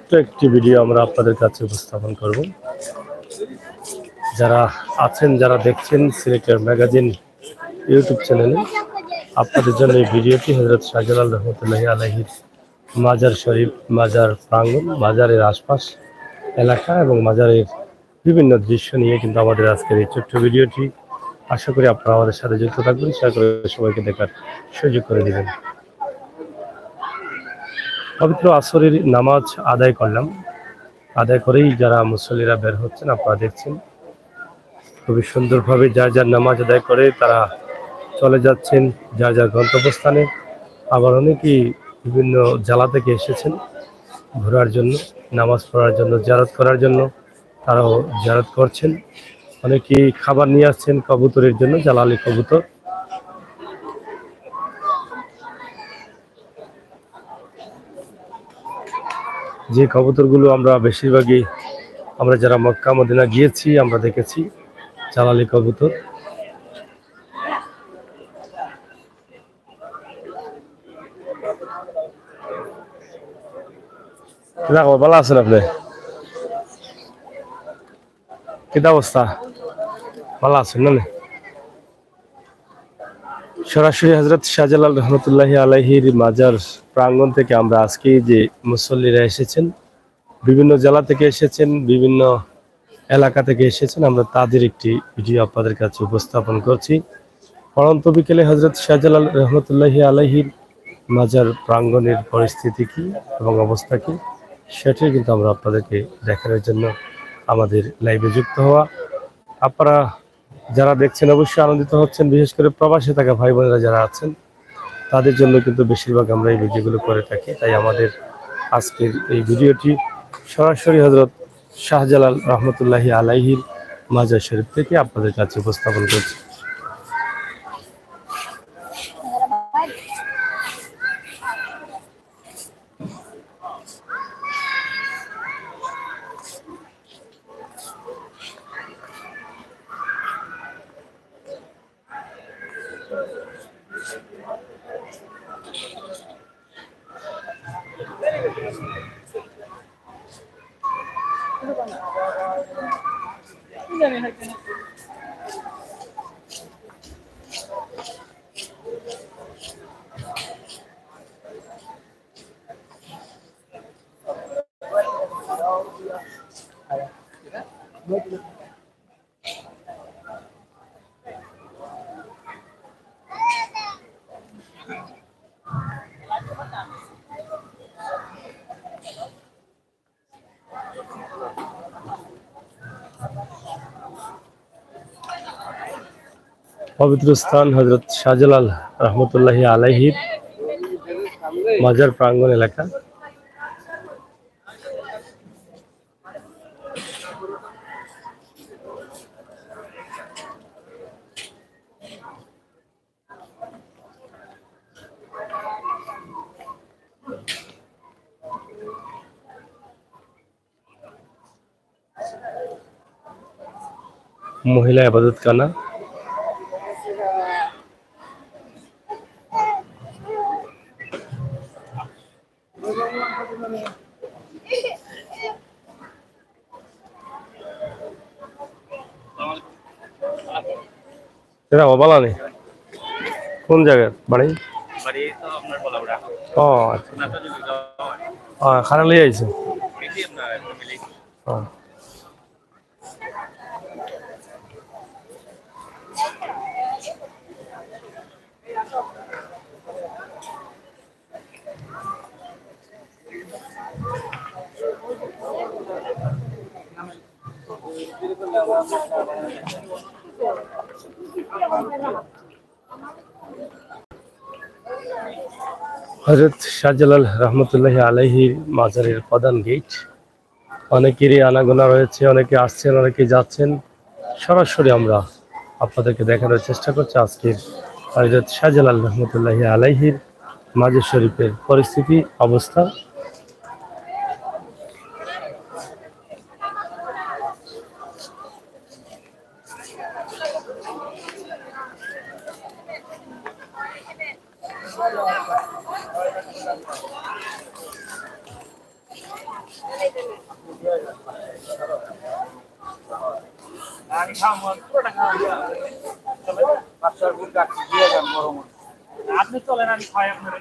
ছোট্ট একটি ভিডিও আমরা আপনাদের কাছে উপস্থাপন করব। যারা আছেন, যারা দেখছেন সিলেটের ম্যাগাজিন ইউটিউব চ্যানেলে, আপনাদের জন্য এই ভিডিওটি হযরত শাহজালাল রহমতুল্লাহি আলাইহির মাজার শরীফ, মাজার প্রাঙ্গণ, মাজারের আশপাশ এলাকা এবং মাজারের বিভিন্ন দৃশ্য নিয়ে কিন্তু আমাদের আজকের এই ছোট্ট ভিডিওটি। আশা করি আপনারা আমাদের সাথে যুক্ত থাকবেন, শেয়ার করে সবাইকে দেখার সুযোগ করে দিবেন। পবিত্র আসরের নামাজ আদায় করলাম। আদায় করেই যারা মুসল্লিরা বের হচ্ছেন আপনারা দেখছেন খুবই সুন্দরভাবে যার যার নামাজ আদায় করে তারা চলে যাচ্ছেন যার যার গন্তব্যস্থানে। আবার অনেকেই বিভিন্ন জেলা থেকে এসেছেন ঘোরার জন্য, নামাজ পড়ার জন্য, জিয়ারত করার জন্য, তারাও জিয়ারত করছেন। অনেকেই খাবার নিয়ে আসছেন কবুতরের জন্য, জালালি কবুতর। যে কবুতরগুলো আমরা বেশিরভাগই আমরা যারা মক্কা মদিনা গিয়েছি আমরা দেখেছি জালালি কবুতর। ভালো আছেন আপনি? কি অবস্থা? ভালো আছেন না? সরাসরি হযরত শাহজালাল রহমতুল্লাহি আলাইহির মাজার প্রাঙ্গণ থেকে আমরা আজকে যে মুসল্লিরা এসেছেন, বিভিন্ন জেলা থেকে এসেছেন, বিভিন্ন এলাকা থেকে এসেছেন, আমরা তাদের একটি ভিডিও আপনাদের কাছে উপস্থাপন করছি। পড়ন্ত বিকেলে হযরত শাহজালাল রহমতুল্লাহি আলাইহির মাজার প্রাঙ্গণের পরিস্থিতি কি এবং অবস্থা কি সেটাই কিন্তু আমরা আপনাদেরকে দেখানোর জন্য আমাদের লাইভে যুক্ত হওয়া। আপনারা যারা দেখছেন অবশ্যই আনন্দিত হচ্ছেন, বিশেষ করে প্রবাসে থাকা ভাই বোনেরা যারা আছেন তাদের জন্য কিন্তু বেশিরভাগ আমরা এই ভিডিওগুলো করে থাকি। তাই আমাদের আজকের এই ভিডিওটি সরাসরি হযরত শাহজালাল রহমতুল্লাহি আলাইহির মাজার শরীফ থেকে আপনাদের কাছে উপস্থাপন করছি। পবিত্র স্থান হযরত শাহজালাল রহমতুল্লাহি আলাইহির মাজার প্রাঙ্গণ এলাকা। মহিলা ইবাদতখানা। এরা অবালা নেই কোন জায়গার বাড়ি? ও আচ্ছা, খানা লিয়ে আইছে। হযরত শাহজালাল রহমতুল্লাহি আলাইহির মাজারের প্রধান গেট। অনেকেরই আনাগোনা রয়েছে, অনেকে আসছেন, অনেকে যাচ্ছেন। সরাসরি আমরা আপনাদেরকে দেখানোর চেষ্টা করছি আজকের হযরত শাহজালাল রহমতুল্লাহি আলাইহির মাজার শরীফের পরিস্থিতি, অবস্থা। আপনি চলেন আমি খাই আপনার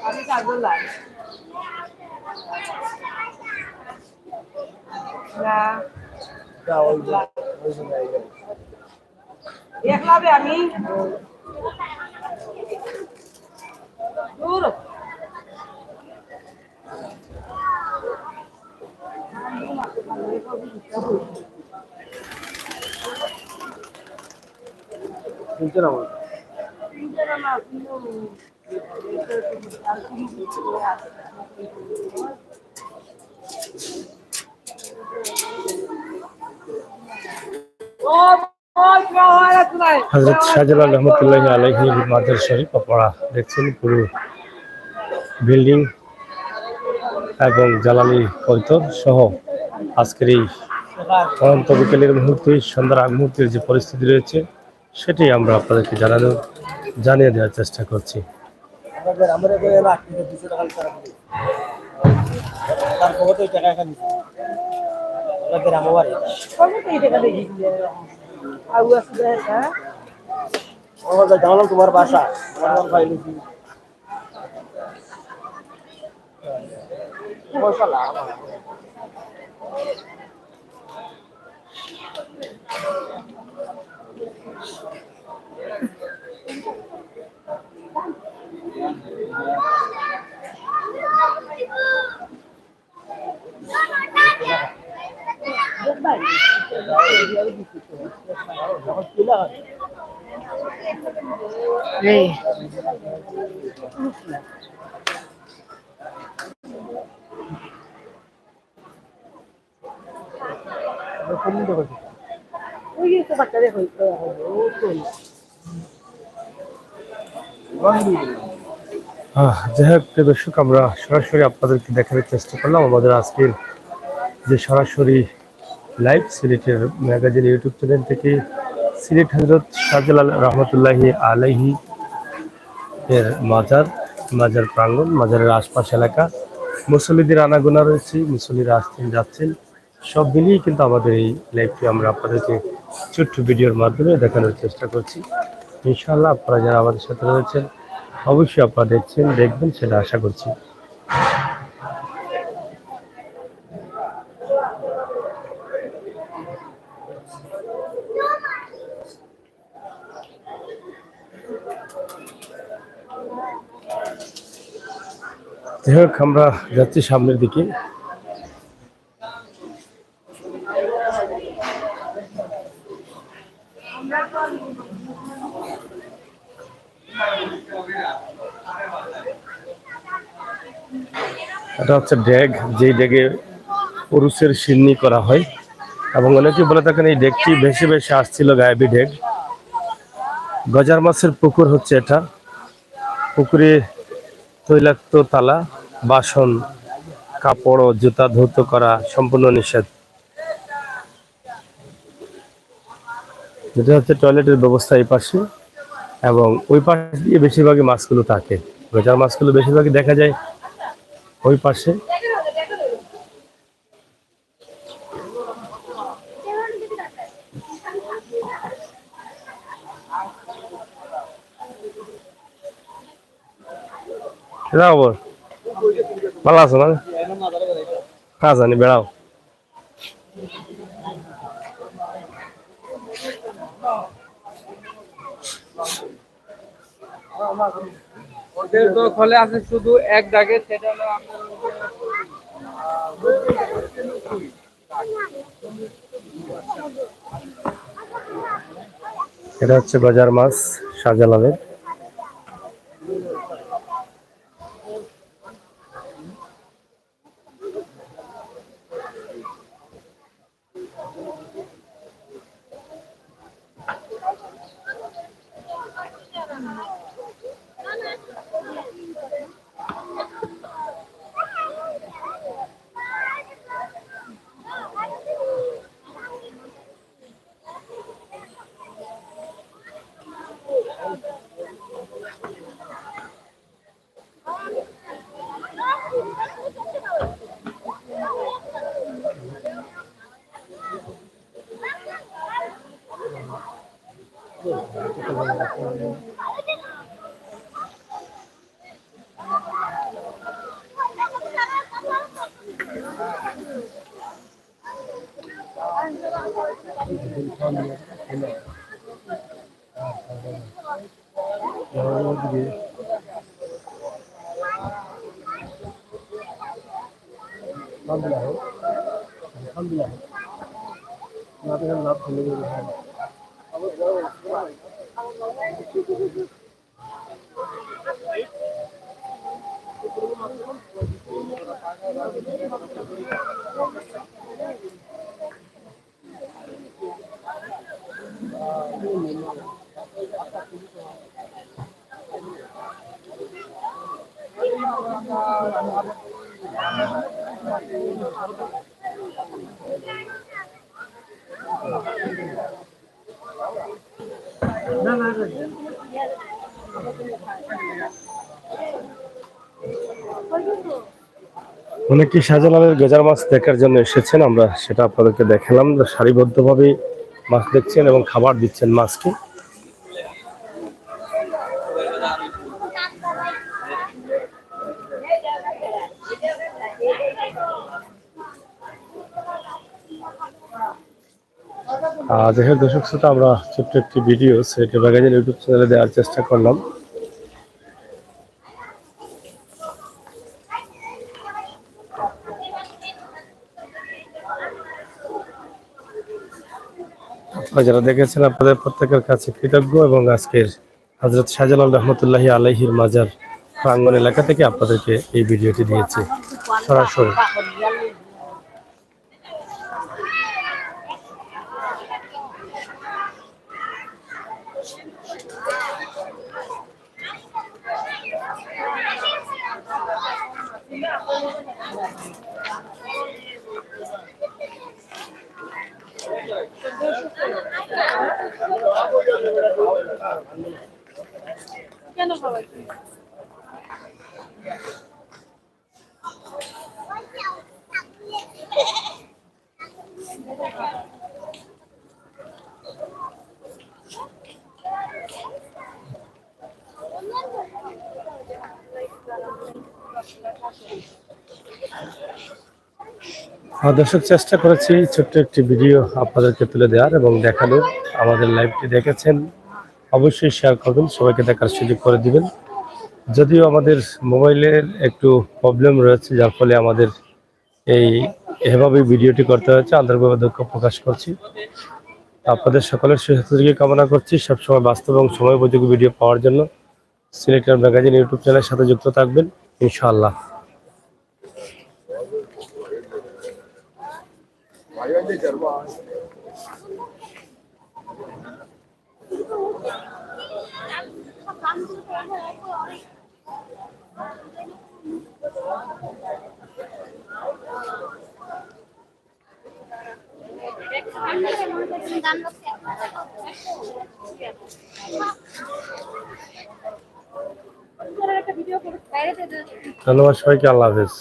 আমি কাগজ লাগ না দেখলাবে আমি দূর শুনছেন আমার হযরত শাহজালাল রহমতুল্লাহি আলাইহির মাজার শরীফ আপনারা দেখছেন পুরো বিল্ডিং এবং জ্বালানি কৈতর সহ আজকের এই অনন্ত বিকেলের মুহূর্তে সন্ধ্যার আগ মুহূর্তের যে পরিস্থিতি রয়েছে সেটি আমরা আপনাদেরকে জানিয়ে দেওয়ার চেষ্টা করছি। তোমার বাসা যাই হোক প্রিয় দর্শক, আমরা সরাসরি আপনাদেরকে দেখানোর চেষ্টা করলাম আমাদের আজকের যে সরাসরি লাইভ সিলেটের ম্যাগাজিন ইউটিউব চ্যানেল থেকে সিলেট হযরত শাহজালাল রহমতুল্লাহি আলাইহি এর মাজার প্রাঙ্গণ, মাজারের আশপাশ এলাকা, মুসল্লিদের আনাগোনা রয়েছে, মুসল্লিরা আসছেন যাচ্ছেন, সব মিলিয়ে কিন্তু আমাদের এই লাইভটি আমরা আপনাদেরকে ছোট্ট ভিডিওর মাধ্যমে দেখানোর চেষ্টা করছি। ইনশাআল্লাহ আপনারা যারা আমাদের সাথে রয়েছেন অবশ্যই আপনারা দেখবেন সেটা আশা করছি। যাই হোক, আমরা যাচ্ছি সামনের দিকে। এটা হচ্ছে ড্যাগ, যেই ড্যাগে পুরুষের সিন্নি করা হয় এবং অনেকে বলে থাকেন এই ড্যাগটি ভেসে ভেসে আসছিল গায়েবী ড্যাগ। গজার মাছের পুকুর হচ্ছে এটা। পুকুরে তৈলাক্ত তালা, বাসন, কাপড় ও জুতা ধৌত করা সম্পূর্ণ নিষেধ। যেটা হচ্ছে টয়লেটের ব্যবস্থা এই পাশে, এবং ওই পাশ দিয়ে বেশিরভাগই মাছগুলো থাকে। গজার মাছগুলো বেশিরভাগই দেখা যায় ওই পাশে। খবর ভালো আছো না? কাজ জানি বেড়াও। ওদের তো খোলে আছে শুধু এক দাগে, সেটা হলো আপনার এটা হচ্ছে বাজার মাছ শাহজালালের। অনেকে শাহজালালের গেজার মাছ দেখার জন্য এসেছেন, আমরা সেটা আপনাদেরকে দেখালাম। সারিবদ্ধভাবে মাছ দেখছেন এবং খাবার দিচ্ছেন মাছকে। দেখেন দর্শক শ্রোতা, আমরা ছোট্ট একটি ভিডিও সেটা ম্যাগাজিন ইউটিউব চ্যানেলে দেওয়ার চেষ্টা করলাম। আপনারা যারা দেখেছেন আপনাদের প্রত্যেকের কাছে কৃতজ্ঞ, এবং আজকের হযরত শাহজালাল রহমতুল্লাহি আলাইহির মাজার প্রাঙ্গণ এলাকা থেকে আপনাদেরকে এই ভিডিওটি দিয়েছি সরাসরি। কেন খাওয়াই? দর্শক, চেষ্টা করেছি ছোট্ট একটি ভিডিও আপনাদেরকে তুলে দেওয়ার এবং দেখানোর। আমাদের লাইভটি দেখেছেন, অবশ্যই শেয়ার করবেন, সবাইকে দেখার সুযোগ করে দিবেন। যদিও আমাদের মোবাইলের একটু প্রবলেম রয়েছে, যার ফলে আমাদের এভাবেই ভিডিওটি করতে হয়েছে, আন্তরিকভাবে দুঃখ প্রকাশ করছি। আপনাদের সকলের সুস্বাস্থ্য কামনা করছি। সবসময় বাস্তব এবং সময় উপযোগী ভিডিও পাওয়ার জন্য সিলেক্টর ম্যাগাজিন ইউটিউব চ্যানেলের সাথে যুক্ত থাকবেন ইনশাআল্লাহ। ধন্যবাদ সবাইকে, আল্লাহ হাফেজ।